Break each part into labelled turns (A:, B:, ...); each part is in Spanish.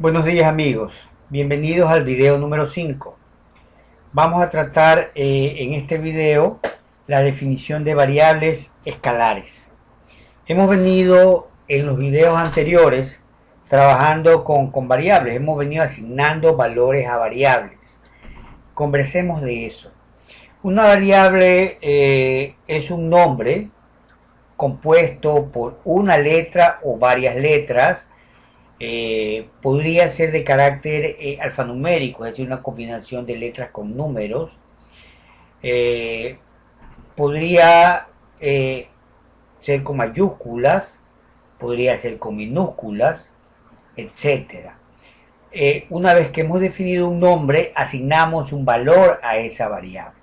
A: Buenos días amigos, bienvenidos al video número 5. Vamos a tratar en este video la definición de variables escalares. Hemos venido en los videos anteriores trabajando con variables, hemos venido asignando valores a variables. Conversemos de eso. Una variable es un nombre compuesto por una letra o varias letras. Podría ser de carácter alfanumérico, es decir, una combinación de letras con números. Podría ser con mayúsculas, podría ser con minúsculas, etcétera. Una vez que hemos definido un nombre, asignamos un valor a esa variable.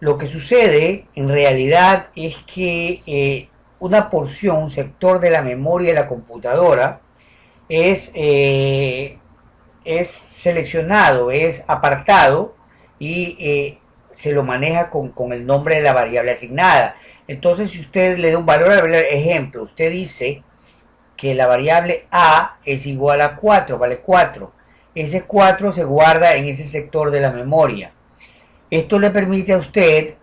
A: Lo que sucede en realidad es que una porción, un sector de la memoria de la computadora es seleccionado, es apartado y se lo maneja con el nombre de la variable asignada. Entonces, si usted le da un valor a la variable, ejemplo, usted dice que la variable A es igual a 4, vale 4. Ese 4 se guarda en ese sector de la memoria. Esto le permite a usted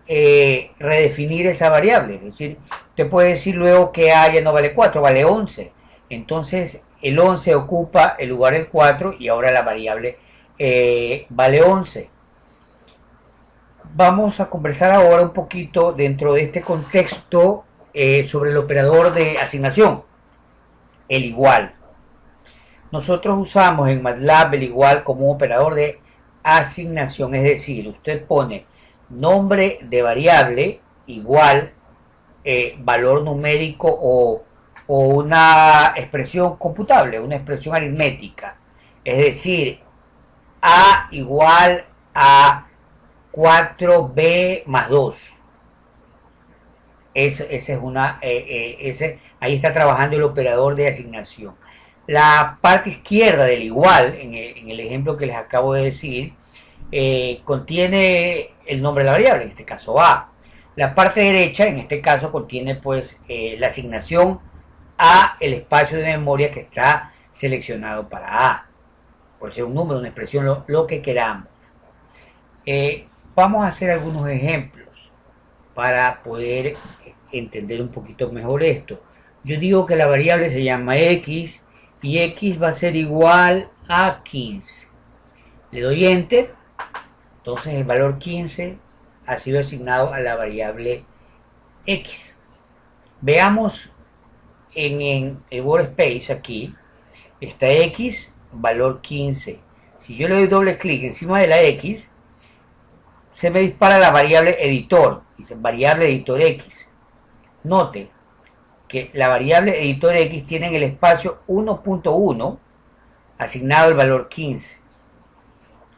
A: redefinir esa variable. Es decir, usted puede decir luego que A ya no vale 4, vale 11. Entonces, el 11 ocupa el lugar del 4 y ahora la variable vale 11. Vamos a conversar ahora un poquito dentro de este contexto sobre el operador de asignación, el igual. Nosotros usamos en MATLAB el igual como un operador de asignación, es decir, usted pone nombre de variable igual valor numérico o una expresión computable, una expresión aritmética, es decir, A igual a 4B más 2. Ese es ahí está trabajando el operador de asignación. La parte izquierda del igual, en el ejemplo que les acabo de decir, contiene el nombre de la variable, en este caso A. La parte derecha, en este caso, contiene pues la asignación a el espacio de memoria que está seleccionado para A. Puede ser un número, una expresión, lo que queramos. Vamos a hacer algunos ejemplos para poder entender un poquito mejor esto. Yo digo que la variable se llama X y X va a ser igual a 15. Le doy Enter. Entonces el valor 15 ha sido asignado a la variable X. Veamos en el workspace aquí. Está X, valor 15. Si yo le doy doble clic encima de la X, se me dispara la variable editor. Dice variable editor X. Note que la variable editor X tiene en el espacio 1.1 asignado el valor 15.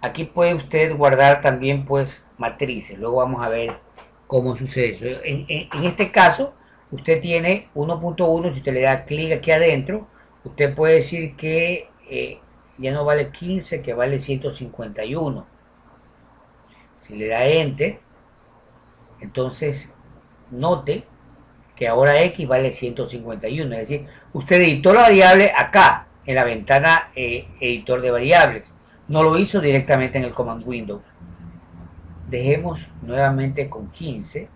A: Aquí puede usted guardar también pues matrices. Luego vamos a ver cómo sucede eso. En este caso, usted tiene 1.1. Si usted le da clic aquí adentro, usted puede decir que ya no vale 15, que vale 151. Si le da Enter, entonces note que ahora X vale 151. Es decir, usted editó la variable acá, en la ventana editor de variables. No lo hizo directamente en el Command Windows. Dejemos nuevamente con 15.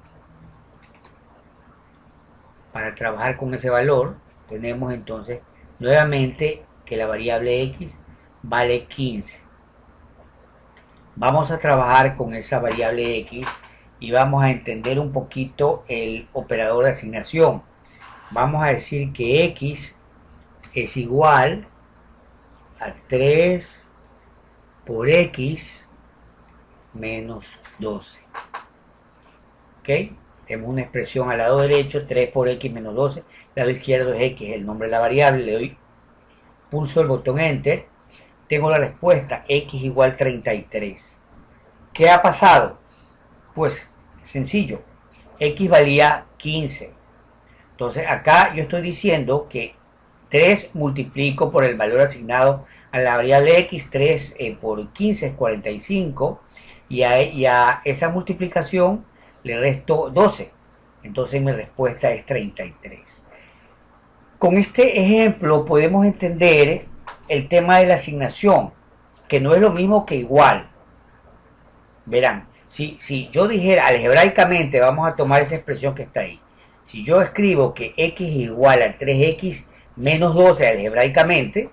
A: Para trabajar con ese valor, tenemos entonces nuevamente que la variable X vale 15. Vamos a trabajar con esa variable X y vamos a entender un poquito el operador de asignación. Vamos a decir que X es igual a 3 por X menos 12. ¿Ok? Tenemos una expresión al lado derecho, 3 por X menos 12. Al lado izquierdo es X, el nombre de la variable. Le doy, pulso el botón Enter. Tengo la respuesta, X igual 33. ¿Qué ha pasado? Pues sencillo, X valía 15. Entonces acá yo estoy diciendo que 3 multiplico por el valor asignado a la variable X. 3 por 15 es 45. Y a esa multiplicación le resto 12. Entonces mi respuesta es 33. Con este ejemplo podemos entender el tema de la asignación, que no es lo mismo que igual. Verán, si yo dijera algebraicamente, vamos a tomar esa expresión que está ahí. Si yo escribo que x es igual a 3x menos 12 algebraicamente,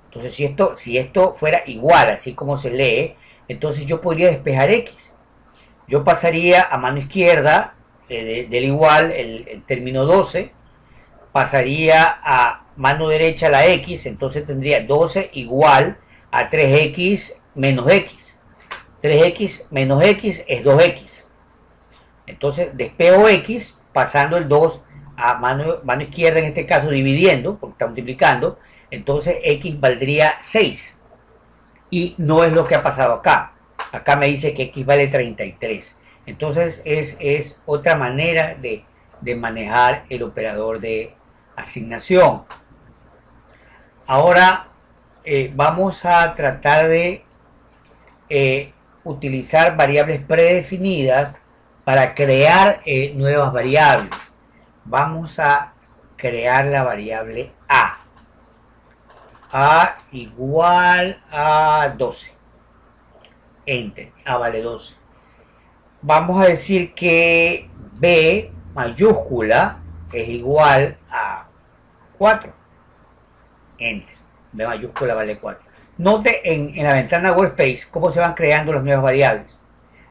A: entonces si esto fuera igual, así como se lee, entonces yo podría despejar x. Yo pasaría a mano izquierda del igual el término 12, pasaría a mano derecha la x, entonces tendría 12 igual a 3x menos x. 3x menos x es 2x. Entonces despejo x pasando el 2 a mano izquierda, en este caso dividiendo, porque está multiplicando, entonces x valdría 6. Y no es lo que ha pasado acá. Acá me dice que x vale 33. Entonces es otra manera de manejar el operador de asignación. Ahora vamos a tratar de utilizar variables predefinidas para crear nuevas variables. Vamos a crear la variable a. A igual a 12. Enter. A vale 12. Vamos a decir que b mayúscula es igual a 4. Enter. B mayúscula vale 4. Note en la ventana Workspace cómo se van creando las nuevas variables.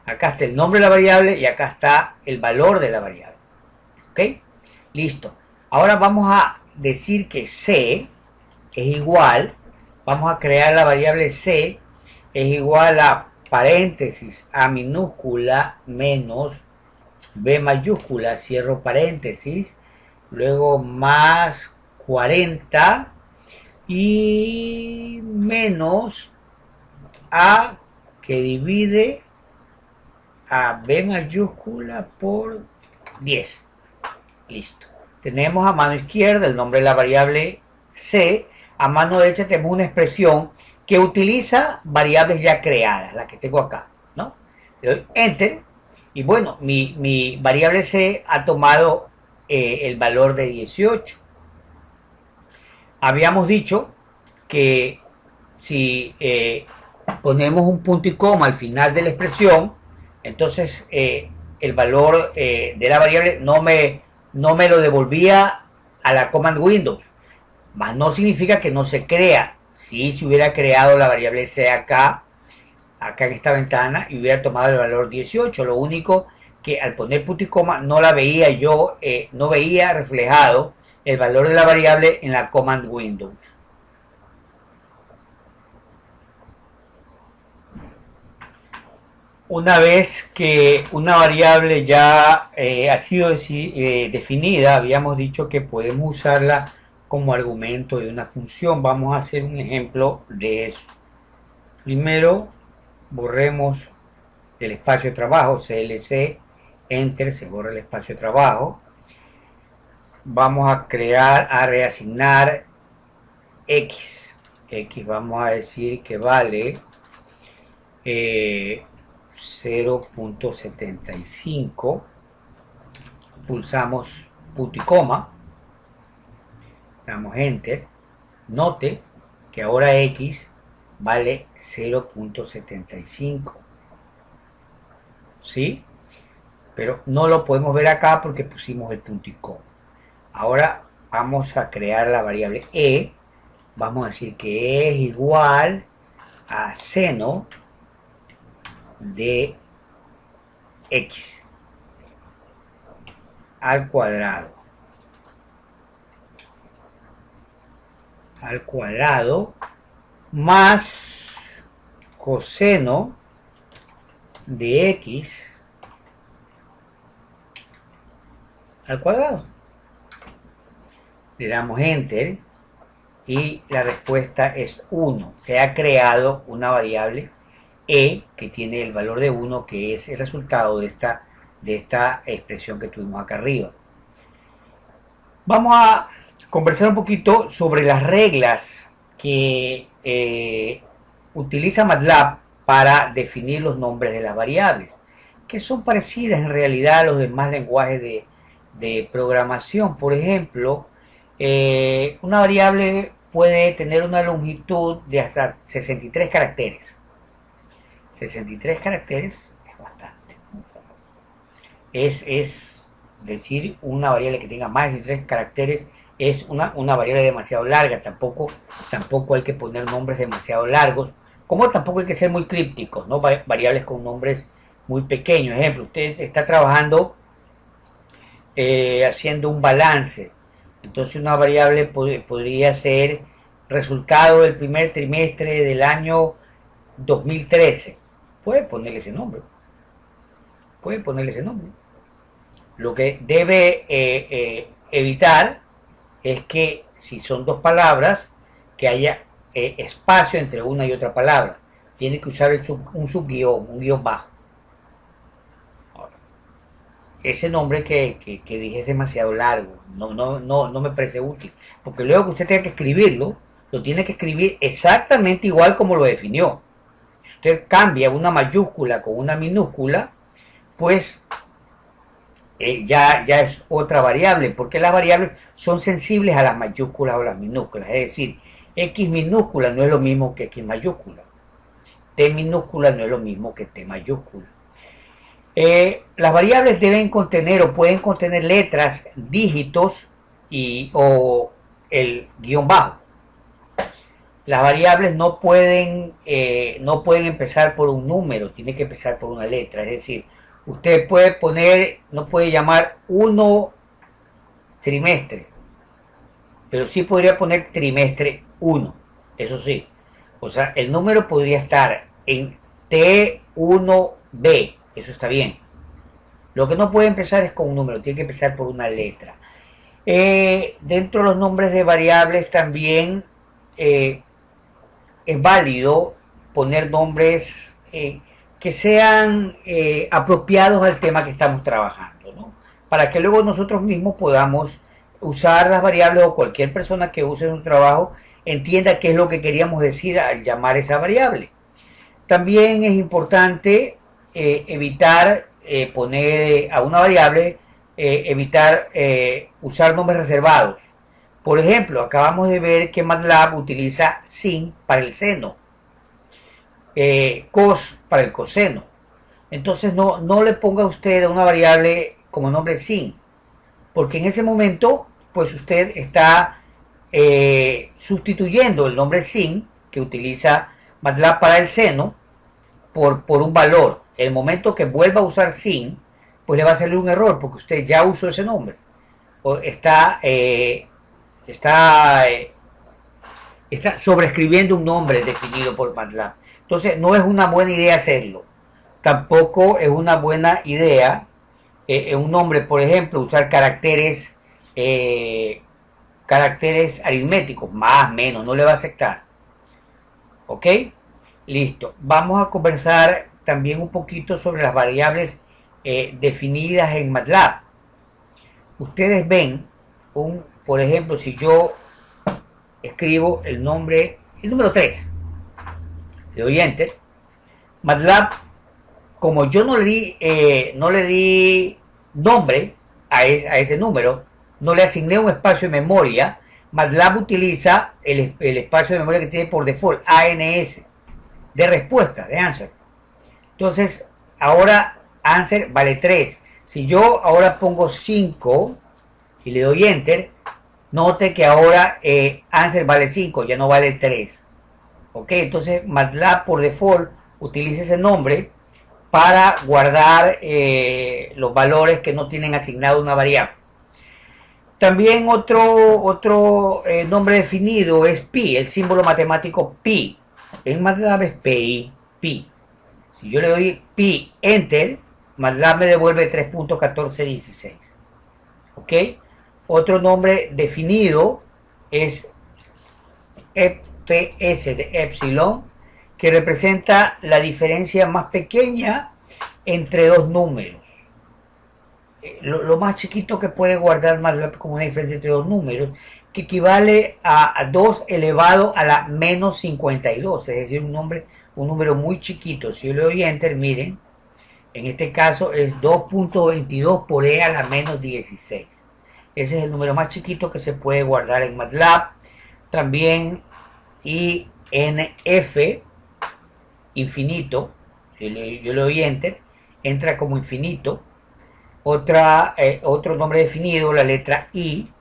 A: Acá está el nombre de la variable y acá está el valor de la variable. ¿Ok? Listo. Ahora vamos a decir que c es igual, vamos a crear la variable c, es igual a paréntesis a minúscula menos b mayúscula, cierro paréntesis, luego más 40 y menos a que divide a b mayúscula por 10. Listo. Tenemos a mano izquierda el nombre de la variable c, a mano derecha tenemos una expresión que utiliza variables ya creadas, la que tengo acá, ¿no? Le doy enter y bueno, mi variable c ha tomado el valor de 18. Habíamos dicho que si ponemos un punto y coma al final de la expresión, entonces el valor de la variable no me lo devolvía a la command Windows, más no significa que no se crea. Si se hubiera creado la variable c acá en esta ventana y hubiera tomado el valor 18, lo único que al poner punto y coma no la veía yo, no veía reflejado el valor de la variable en la command Windows. Una vez que una variable ya ha sido definida, habíamos dicho que podemos usarla como argumento de una función. Vamos a hacer un ejemplo de eso. Primero, borremos el espacio de trabajo, CLC, Enter, se borra el espacio de trabajo. Vamos a reasignar X. X vamos a decir que vale 0.75. Pulsamos punto y coma. Damos enter. Note que ahora x vale 0.75. ¿Sí? Pero no lo podemos ver acá porque pusimos el punto y coma. Ahora vamos a crear la variable e. Vamos a decir que es igual a seno de x al cuadrado más coseno de x al cuadrado. Le damos enter y la respuesta es 1. Se ha creado una variable e que tiene el valor de 1, que es el resultado de esta expresión que tuvimos acá arriba. Vamos a conversar un poquito sobre las reglas que utiliza MATLAB para definir los nombres de las variables, que son parecidas en realidad a los demás lenguajes de programación. Por ejemplo, una variable puede tener una longitud de hasta 63 caracteres. 63 caracteres es bastante. Es decir, una variable que tenga más de 63 caracteres es una variable demasiado larga. Tampoco hay que poner nombres demasiado largos, como tampoco hay que ser muy crípticos, ¿no? Variables con nombres muy pequeños. Ejemplo, usted está trabajando haciendo un balance. Entonces una variable podría ser resultado del primer trimestre del año 2013. Puede ponerle ese nombre. Lo que debe evitar es que si son dos palabras, que haya espacio entre una y otra palabra. Tiene que usar un subguión, un guión bajo. Ese nombre que dije es demasiado largo, no me parece útil, porque luego que usted tenga que escribirlo, lo tiene que escribir exactamente igual como lo definió. Si usted cambia una mayúscula con una minúscula, pues ya es otra variable, porque las variables son sensibles a las mayúsculas o las minúsculas. Es decir, X minúscula no es lo mismo que X mayúscula, T minúscula no es lo mismo que T mayúscula. Las variables deben contener o pueden contener letras, dígitos o el guión bajo. Las variables no pueden empezar por un número, tiene que empezar por una letra. Es decir, usted no puede llamar 1 trimestre, pero sí podría poner trimestre 1, eso sí. O sea, el número podría estar en T1B, eso está bien. Lo que no puede empezar es con un número, tiene que empezar por una letra. Dentro de los nombres de variables también es válido poner nombres que sean apropiados al tema que estamos trabajando, ¿no? Para que luego nosotros mismos podamos usar las variables, o cualquier persona que use un trabajo entienda qué es lo que queríamos decir al llamar esa variable. También es importante evitar poner a una variable, evitar usar nombres reservados. Por ejemplo, acabamos de ver que MATLAB utiliza sin para el seno, cos para el coseno. Entonces no le ponga usted a una variable como nombre sin, porque en ese momento pues usted está sustituyendo el nombre sin que utiliza MATLAB para el seno por un valor. En el momento que vuelva a usar sin, pues le va a salir un error porque usted ya usó ese nombre. O está sobreescribiendo un nombre definido por MATLAB. Entonces no es una buena idea hacerlo. Tampoco es una buena idea en un nombre, por ejemplo, usar caracteres aritméticos, más, menos, no le va a aceptar. ¿Ok? Listo. Vamos a conversar también un poquito sobre las variables definidas en MATLAB. Ustedes ven, por ejemplo, si yo escribo el número 3, le doy Enter, MATLAB, como yo no le di nombre a ese número, no le asigné un espacio de memoria, MATLAB utiliza el espacio de memoria que tiene por default, ANS, de respuesta, de answer. Entonces, ahora answer vale 3. Si yo ahora pongo 5 y le doy Enter, note que ahora answer vale 5, ya no vale 3. Ok, entonces MATLAB por default utiliza ese nombre para guardar los valores que no tienen asignado una variable. También otro nombre definido es pi, el símbolo matemático pi. En MATLAB es pi. Si yo le doy pi, Enter, MATLAB me devuelve 3.1416. ¿Ok? Otro nombre definido es EPS de epsilon, que representa la diferencia más pequeña entre dos números. Lo más chiquito que puede guardar MATLAB como una diferencia entre dos números, que equivale a 2 elevado a la menos 52, es decir, un número muy chiquito. Si yo le doy Enter, miren, en este caso es 2.22 por e a la menos 16. Ese es el número más chiquito que se puede guardar en MATLAB. también INF, infinito. Yo le doy enter, entra como infinito. Otro nombre definido, la letra I,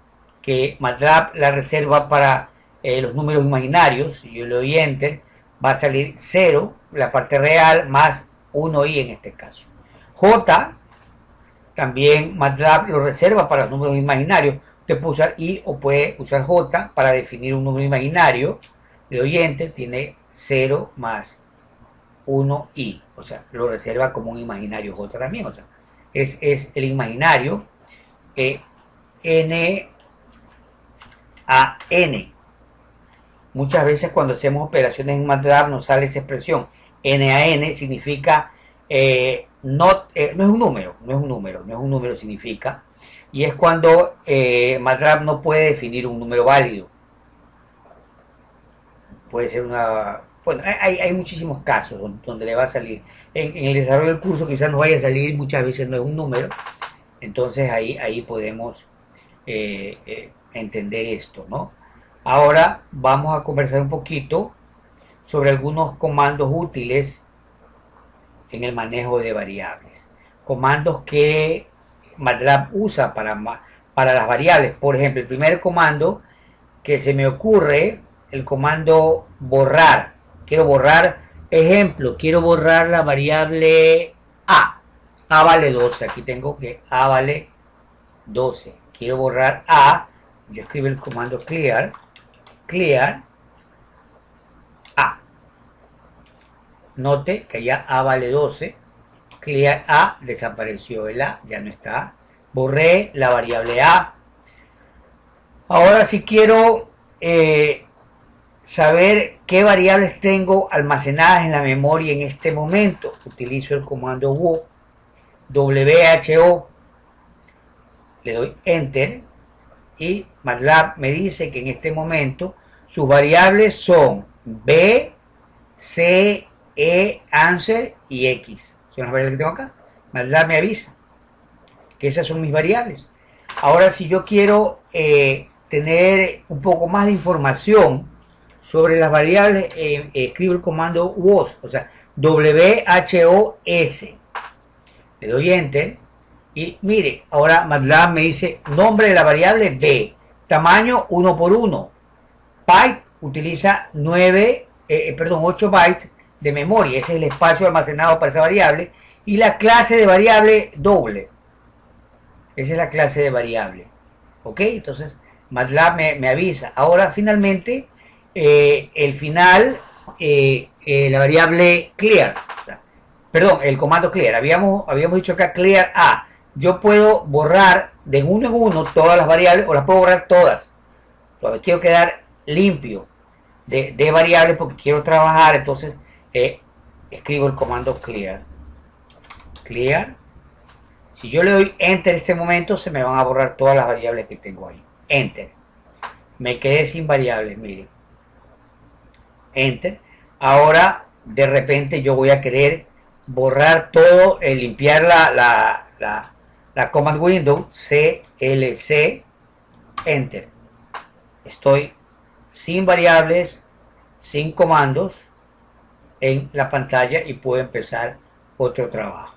A: que MATLAB la reserva para los números imaginarios. Si yo le doy enter, va a salir 0, la parte real, más 1i en este caso. J, también MATLAB lo reserva para los números imaginarios. Usted puede usar i o puede usar j para definir un número imaginario. Le doy enter, tiene 0 más 1i, o sea, lo reserva como un imaginario j también, o sea, es el imaginario n a n. Muchas veces cuando hacemos operaciones en MATLAB nos sale esa expresión n a n, significa no es un número significa, y es cuando MATLAB no puede definir un número válido. Puede ser una... Bueno, hay muchísimos casos donde le va a salir. En el desarrollo del curso quizás nos vaya a salir, muchas veces no es un número. Entonces ahí podemos entender esto, ¿no? Ahora vamos a conversar un poquito sobre algunos comandos útiles en el manejo de variables. Comandos que MATLAB usa para las variables. Por ejemplo, el primer comando que se me ocurre, el comando borrar. Quiero borrar, ejemplo, quiero borrar la variable A. A vale 12. Aquí tengo que A vale 12. Quiero borrar A. Yo escribo el comando clear A. Note que ya A vale 12. Clear A, desapareció el A, ya no está. Borré la variable A. Ahora si quiero saber qué variables tengo almacenadas en la memoria en este momento, utilizo el comando who, le doy enter y MATLAB me dice que en este momento sus variables son B, C, E, answer y X. Son las variables que tengo acá. MATLAB me avisa que esas son mis variables. Ahora si yo quiero tener un poco más de información sobre las variables, escribo el comando WHOS, o sea, WHOS. Le doy enter y mire, ahora MATLAB me dice nombre de la variable B, tamaño 1 por 1, byte, utiliza 8 bytes de memoria, ese es el espacio almacenado para esa variable, y la clase de variable doble, esa es la clase de variable, ok. Entonces MATLAB me avisa. Ahora finalmente el final, la variable clear, perdón, el comando clear, habíamos dicho acá clear A. Yo puedo borrar de uno en uno todas las variables, o las puedo borrar todas. Todavía quiero quedar limpio de variables porque quiero trabajar, entonces escribo el comando clear. Si yo le doy enter en este momento, se me van a borrar todas las variables que tengo ahí. Enter. Me quedé sin variables, miren. Enter. Ahora, de repente, yo voy a querer borrar todo, limpiar la command window, CLC, enter. Estoy sin variables, sin comandos en la pantalla y puedo empezar otro trabajo.